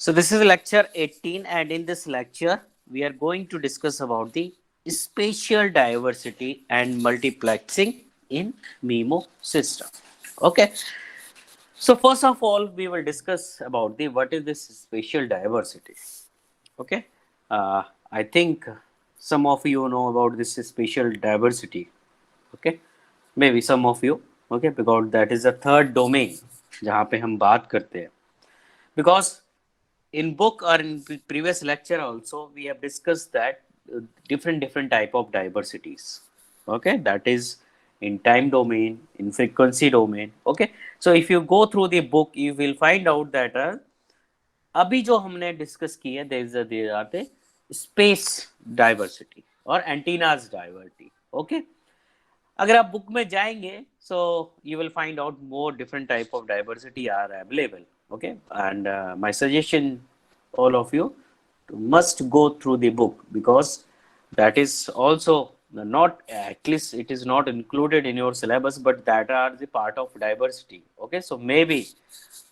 So this is lecture 18, and in this lecture we are going to discuss about the spatial diversity and multiplexing in MIMO system. Okay. So first of all, we will discuss about the what is this spatial diversity. Okay. I think some of you know about this spatial diversity. Okay. Maybe some of you. Okay, because that is the third domain जहाँ पे हम बात करते हैं. Because in book or in previous lecture also we have discussed that different type of diversities. Okay, that is in time domain, in frequency domain. Okay, so if you go through the book you will find out that अभी जो हमने discuss की है देर आते space diversity और antennas diversity. Okay, अगर आप बुक में जाएंगे so you will find out more different type of diversity are available. Okay, and my suggestion all of you must go through the book, because that is also not, at least it is not included in your syllabus, but that are the part of diversity. Okay, so maybe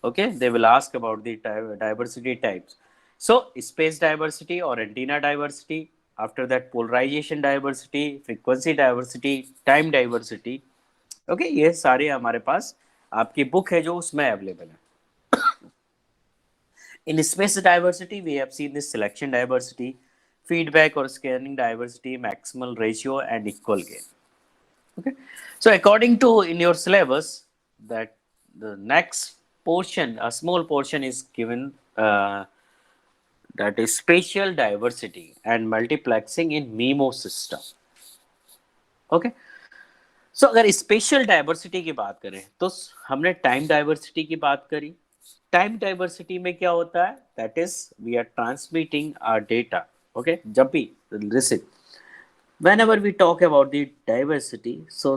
okay they will ask about the diversity types. So space diversity or antenna diversity, after that polarization diversity, frequency diversity, time diversity. Okay, ये सारे हमारे पास आपकी book है जो उसमें available है. In space diversity, we have seen this selection diversity, feedback or scanning diversity, maximal ratio, and equal gain. Okay. So according to in your syllabus, that the next portion, a small portion is given, that is spatial diversity and multiplexing in MIMO system. Okay. So अगर special diversity की बात करें तो हमने time diversity की बात करी. Time diversity में क्या होता है, that is we are transmitting our data. Okay, जब भी receive, whenever we talk about the diversity, so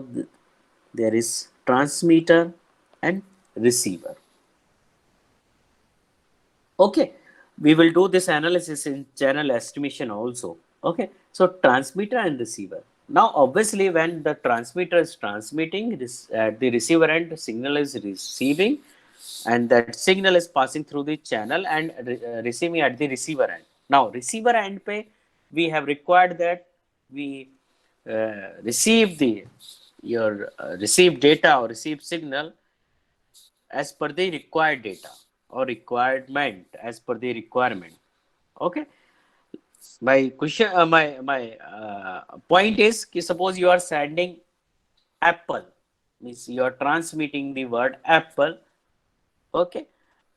there is transmitter and receiver. Okay, we will do this analysis in channel estimation also. Okay, so transmitter and receiver. Now obviously when the transmitter is transmitting this at the receiver end, signal is receiving, and that signal is passing through the channel and receiving at the receiver end. Now receiver end pe we have required that we receive the your receive data or receive signal as per the required data or requirement as per the requirement. Okay, my question, my point is ki suppose you are sending apple, means you are transmitting the word apple. Okay,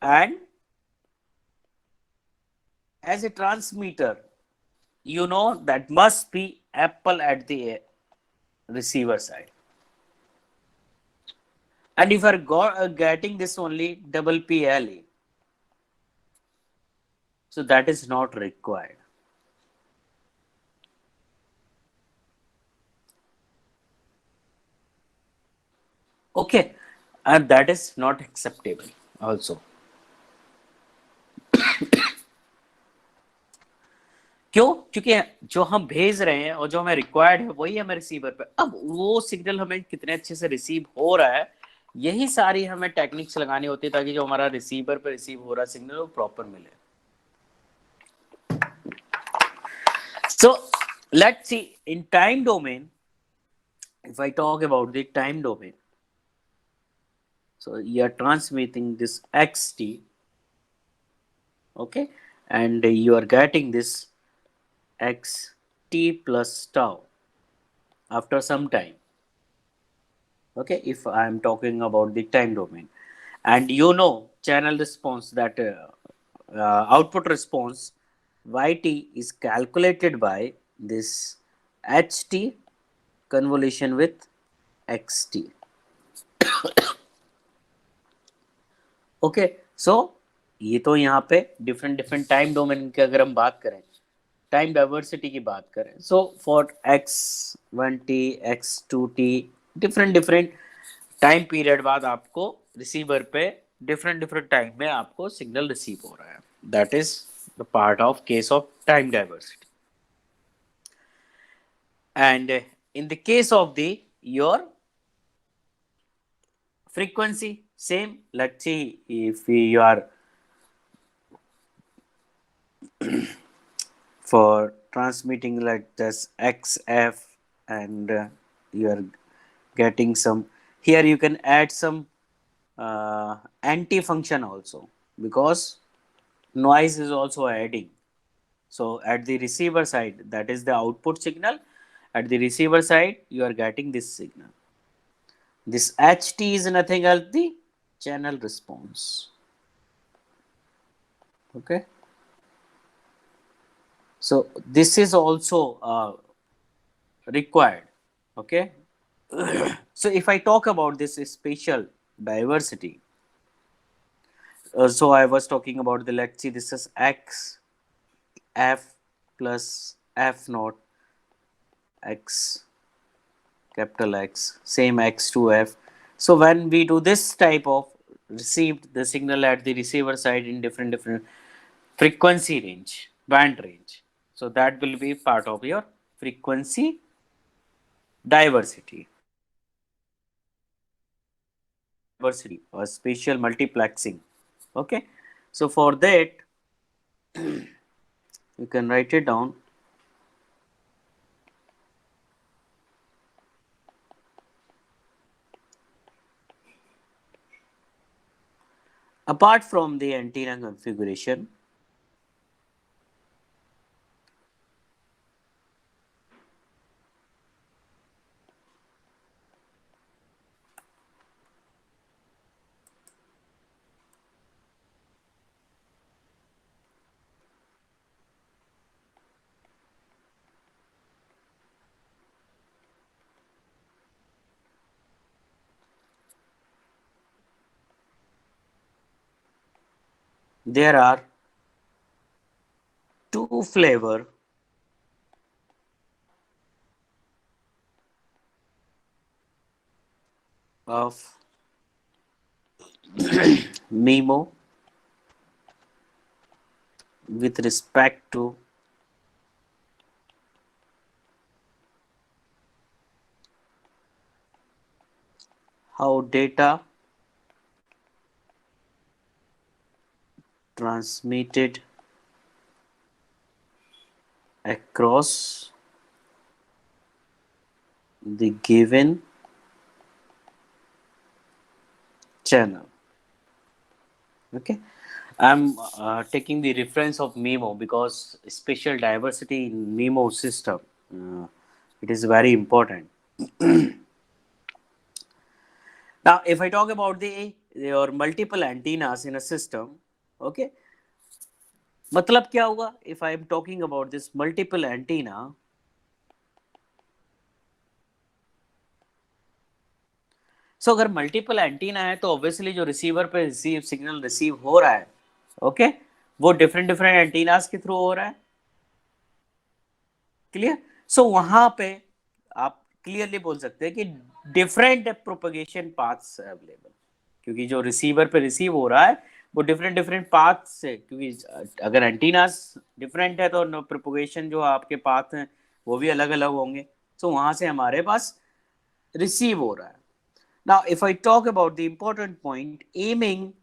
and as a transmitter you know that must be apple at the receiver side, and if you are getting this only double PLE, so that is not required. Okay, and that is not acceptable also. क्यों? क्योंकि जो हम भेज रहे हैं और जो हमें रिक्वायर्ड है वही हमें रिसीवर पे. अब वो सिग्नल हमें कितने अच्छे से रिसीव हो रहा है, यही सारी हमें टेक्निक्स लगानी होती है ताकि जो हमारा रिसीवर पे रिसीव हो रहा सिग्नल वो प्रॉपर मिले. So let's see in time domain, if I talk about the time domain, so you are transmitting this xt, okay, and you are getting this xt plus tau after some time. Okay, if I am talking about the time domain, and you know channel response, that output response yt is calculated by this ht convolution with xt. Okay, so ये तो यहाँ पे different time domain की अगर हम बात करें, time diversity की बात करें, so for x1t x2t different time period बाद आपको रिसीवर पे डिफरेंट टाइम में आपको सिग्नल रिसीव हो रहा है. That is the part of case of time diversity. And in the case of the your frequency, same. Let's see if you are for transmitting like this XF, and you are getting some. Here you can add some anti function also, because noise is also adding. So at the receiver side, that is the output signal. At the receiver side, you are getting this signal. This HT is nothing else the channel response. Okay. So this is also required. Okay. So if I talk about this spatial diversity, so I was talking about the, let's see, this is X F plus F naught X, capital X, same X to F. So when we do this type of received the signal at the receiver side in different frequency range, band range, so that will be part of your frequency diversity or spatial multiplexing. Okay, so for that you can write it down. Apart from the antenna configuration, there are two flavor of MIMO with respect to how data transmitted across the given channel. Okay, I'm taking the reference of MIMO because spatial diversity in MIMO system, it is very important. Now, if I talk about the your multiple antennas in a system, okay, मतलब क्या होगा? If I am talking about this multiple antenna, सो अगर multiple antenna है तो obviously जो receiver पे receive signal receive हो रहा है, ओके, वो डिफरेंट डिफरेंट एंटीनास के थ्रू हो रहा है। क्लियर? सो वहां पे आप क्लियरली बोल सकते हैं कि डिफरेंट प्रोपगेशन पाथ्स अवेलेबल, क्योंकि जो रिसीवर पे रिसीव हो रहा है वो डिफरेंट डिफरेंट पाथ से, क्योंकि अगर एंटीनास डिफरेंट है तो प्रोपगेशन जो आपके पाथ हैं वो भी अलग अलग होंगे। सो वहां से हमारे पास रिसीव हो रहा है। Now, if I talk about the important point, aiming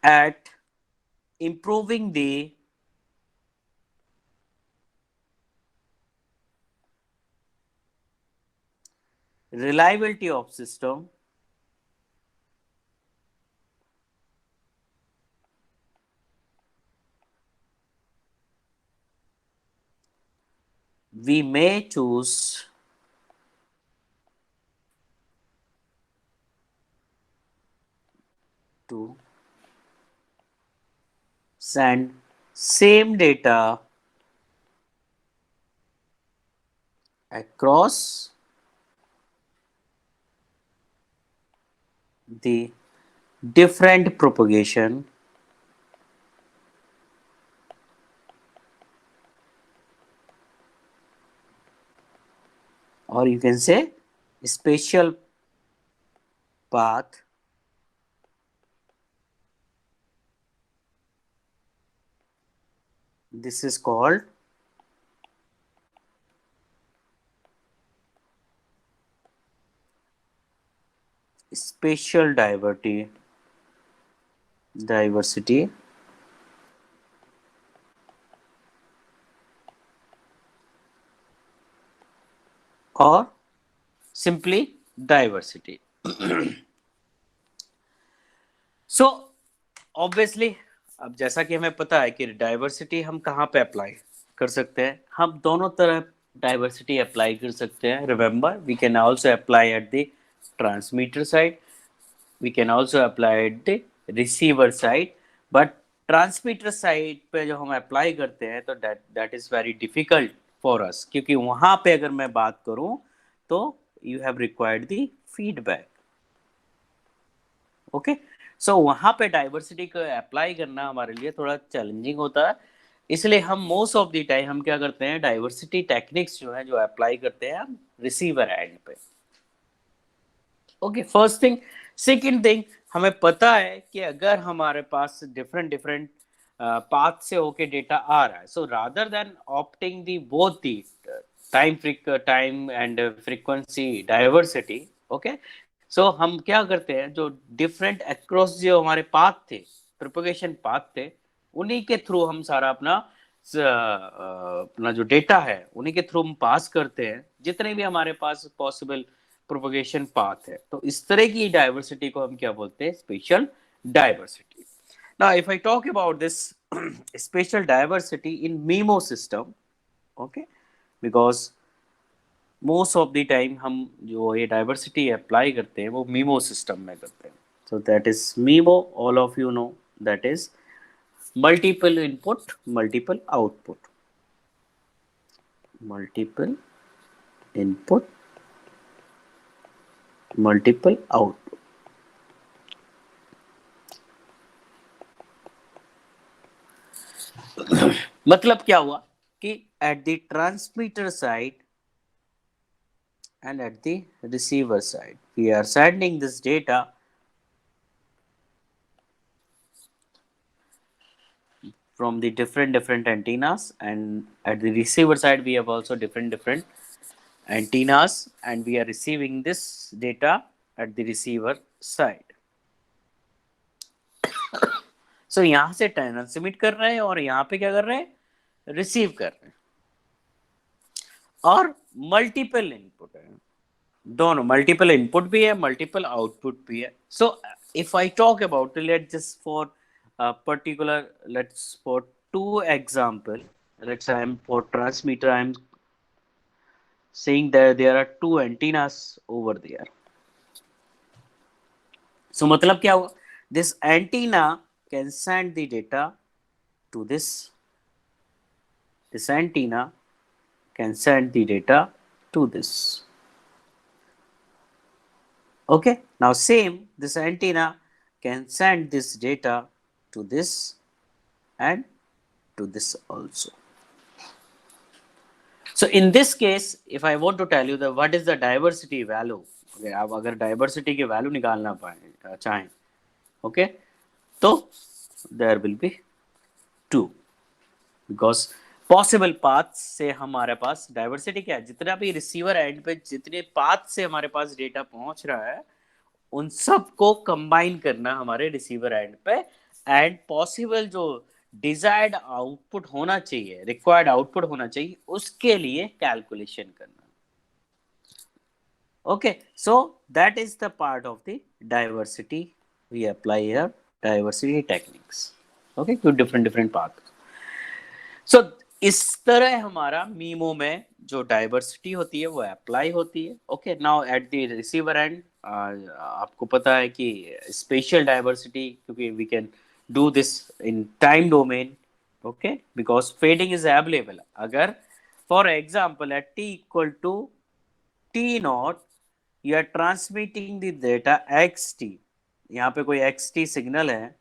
at improving the reliability of system, we may choose to send same data across the different propagation, or you can say spatial path. This is called spatial diversity diversity or simply diversity. So obviously अब जैसा कि हमें पता है कि diversity हम कहाँ पे अप्लाई कर सकते हैं, हम दोनों तरह डाइवर्सिटी अप्लाई कर सकते हैं. Remember we can also apply at the transmitter side, we can also apply at the receiver side, but transmitter side पे जो हम अप्लाई करते हैं तो that is very difficult for us, क्योंकि वहाँ पे अगर मैं बात करूँ तो you have required the feedback. Okay, so वहाँ पे डाइवर्सिटी को अप्लाई करना हमारे लिए थोड़ा चैलेंजिंग होता है, इसलिए हम मोस्ट ऑफ द टाइम हम क्या करते हैं, डाइवर्सिटी टेक्निक्स जो है जो अप्लाई करते हैं हम रिसीवर एंड पे. Okay, first thing. Second thing, हमें पता है कि अगर हमारे पास डिफरेंट डिफरेंट पाथ से होके डेटा आ रहा है, so rather than opting the both the time and frequency diversity, okay, so हम क्या करते हैं, जो डिफरेंट अक्रॉस जो हमारे पाथ थे, प्रोपगेशन पाथ थे, उन्हीं के थ्रू हम सारा अपना जो डेटा है उन्हीं के थ्रू हम पास करते हैं, जितने भी हमारे पास पॉसिबल प्रोपगेशन पाथ है. तो इस तरह की डाइवर्सिटी को हम क्या बोलते हैं, special diversity. Now if I talk about this special diversity in memo system, okay, because most of the time हम जो ये डाइवर्सिटी अप्लाई करते हैं वो मीमो सिस्टम में करते हैं. सो that is memo, all of you know, that is multiple input multiple output, multiple input multiple output. मतलब क्या हुआ कि eight the transmitter side and at the receiver side we are sending this data from the different antennas, and at the receiver side we have also different antennas, and we are receiving this data at the receiver side. So यहाँ से transmit कर रहे हैं और यहाँ पे क्या कर रहे हैं, रिसीव कर रहे हैं, और मल्टीपल इनपुट है, दोनों मल्टीपल इनपुट भी है मल्टीपल आउटपुट भी है. So if I talk about, let just for particular, let's for two example, let's I am for transmitter I am saying that there are two antennas over there. So मतलब क्या हुआ, this antenna can send the data to this antenna can send the data to this. Okay, now same, this antenna can send this data to this and to this also. So in this case, if I want to tell you that what is the diversity value, okay, आप अगर diversity की value निकालना चाहें, okay, तो there will be 2, because possible paths से हमारे पास diversity क्या है, जितना भी receiver end पे जितने path से हमारे पास data पहुंच रहा है उन सब को combine करना हमारे receiver end पे, and possible जो डिजायर्ड आउटपुट होना चाहिए, रिक्वायर्ड आउटपुट होना चाहिए, उसके लिए कैलकुलेशन करना. Okay, so that is the part of the diversity we apply here, diversity techniques. Okay, two different part. So इस तरह हमारा मीमो में जो डाइवर्सिटी होती है वो अप्लाई होती है. Okay, now at the receiver end आपको पता है कि स्पेशल डाइवर्सिटी, क्योंकि we can do this in time domain, okay, because fading is available. agar for example at t equal to t naught you are transmitting the data xt, यहाँ पे कोई xt signal है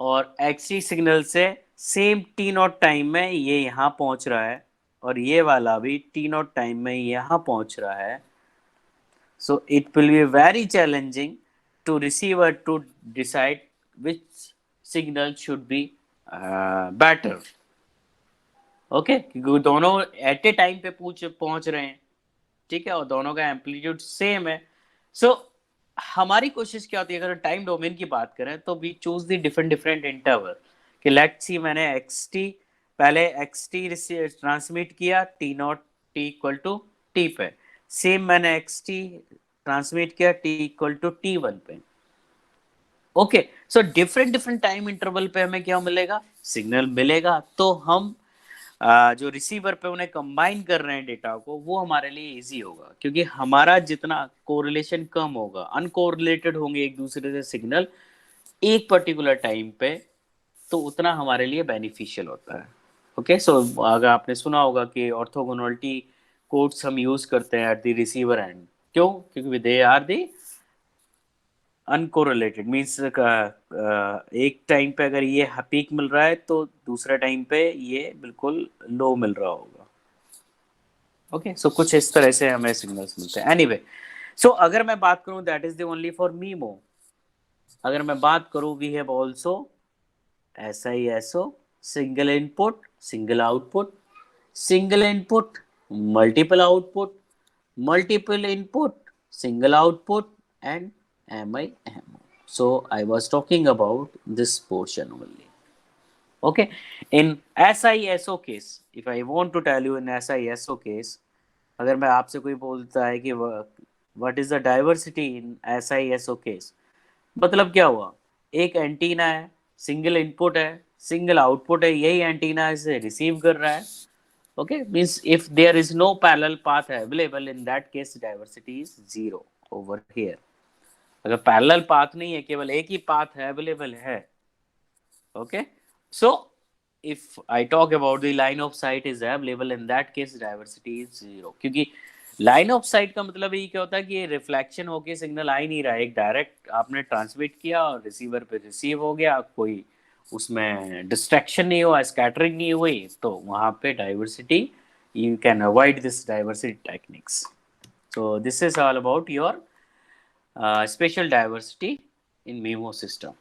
और xt signal से same t not time में ये यहाँ पहुंच रहा है और ये वाला भी t नॉट टाइम में यहाँ पहुंच रहा है. So it will be very challenging to receiver to decide which signal should be better. Okay, क्योंकि दोनों एट ए टाइम पे पहुंच रहे हैं, ठीक है, और दोनों का एम्पलीट्यूड सेम है. सो हमारी कोशिश क्या होती है, अगर टाइम डोमेन की बात करें तो we choose the different different interval कि लेट्स सी मैंने एक्स टी, पहले एक्स टी ट्रांसमिट किया T naught T equal to T पे, सेम मैंने एक्स टी ट्रांसमिट किया T equal to T one पे। Okay, so different different time interval पे हमें क्या मिलेगा, सिग्नल मिलेगा। तो हम जो रिसीवर पे उन्हें कंबाइन कर रहे हैं डेटा को, वो हमारे लिए इजी होगा, क्योंकि हमारा जितना कोरिलेशन कम होगा, अनकोरिलेटेड होंगे एक दूसरे से सिग्नल एक पर्टिकुलर टाइम पे, तो उतना हमारे लिए बेनिफिशियल होता है। ओके, सो अगर आपने सुना होगा कि ऑर्थोगोनलिटी कोड्स हम यूज करते हैं एट द रिसीवर एंड, क्यों, क्योंकि they are the uncorrelated, means एक टाइम पे अगर ये पीक मिल रहा है तो दूसरा टाइम पे ये बिल्कुल लो मिल रहा होगा। ओके, सो कुछ इस तरह से हमें सिग्नल्स मिलते हैं। एनीवे, सो अगर मैं बात करूं that is the only for MIMO. अगर मैं बात करूं we have also SISO, single input single output, single input, multiple output, multiple input, single output, and MIMO. So I was talking about this portion only. Okay, in SISO case, if I want to tell you in SISO case, अगर मैं आपसे कोई बोलता है कि what is the diversity in SISO case, मतलब क्या हुआ, एक एंटीना है, सिंगल इनपुट है, सिंगल आउटपुट है, यही एंटीना इसे रिसीव कर रहा है। okay, means if there is no parallel path available, in that case diversity is zero over here। अगर parallel path नहीं है, केवल एक ही path available है, okay, so if I talk about the line of sight is available, in that case diversity is zero, क्योंकि line of site का मतलब ये क्या होता है कि ये रिफ्लेक्शन होके सिग्नल आ ही नहीं रहा है, एक डायरेक्ट आपने ट्रांसमिट किया और रिसीवर पे रिसीव हो गया, कोई उसमें डिस्ट्रैक्शन नहीं हुआ, स्कैटरिंग नहीं हुई, तो वहां पे diversity, you can avoid this diversity techniques। So this is all about your spatial diversity in MIMO system।